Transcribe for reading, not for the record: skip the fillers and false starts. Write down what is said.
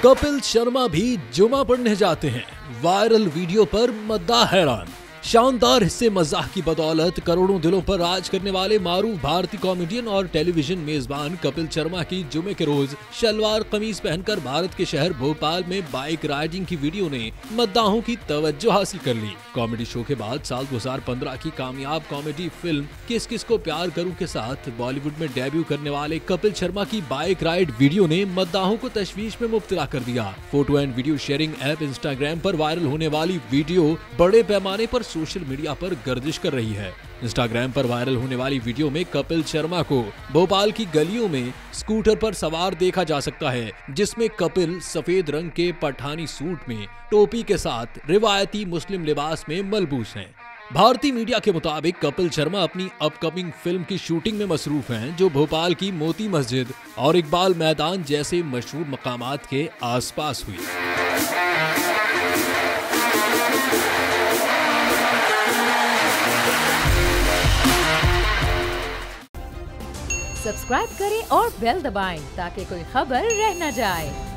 कपिल शर्मा भी जुमा पढ़ने जाते हैं, वायरल वीडियो पर मद्दाह हैरान। शानदार हिस्से मजाक की बदौलत करोड़ों दिलों पर राज करने वाले मारूफ भारतीय कॉमेडियन और टेलीविजन मेजबान कपिल शर्मा की जुमे के रोज शलवार कमीज पहनकर भारत के शहर भोपाल में बाइक राइडिंग की वीडियो ने मद्दाहों की तवज्जो हासिल कर ली। कॉमेडी शो के बाद साल 2015 की कामयाब कॉमेडी फिल्म किस किस को प्यार करूं के साथ बॉलीवुड में डेब्यू करने वाले कपिल शर्मा की बाइक राइड वीडियो ने मद्दाहों को तशवीश में मुब्तला कर दिया। Photo and video sharing app Instagram पर वायरल होने वाली वीडियो बड़े पैमाने पर सोशल मीडिया पर गर्दिश कर रही है। इंस्टाग्राम पर वायरल होने वाली वीडियो में कपिल शर्मा को भोपाल की गलियों में स्कूटर पर सवार देखा जा सकता है, जिसमें कपिल सफेद रंग के पठानी सूट में टोपी के साथ रिवायती मुस्लिम लिबास में मलबूस हैं। भारतीय मीडिया के मुताबिक कपिल शर्मा अपनी अपकमिंग फिल्म की शूटिंग में मसरूफ हैं, जो भोपाल की मोती मस्जिद और इकबाल मैदान जैसे मशहूर मकामात के आसपास हुई। सब्सक्राइब करें और बेल दबाएं ताकि कोई खबर रह न जाए।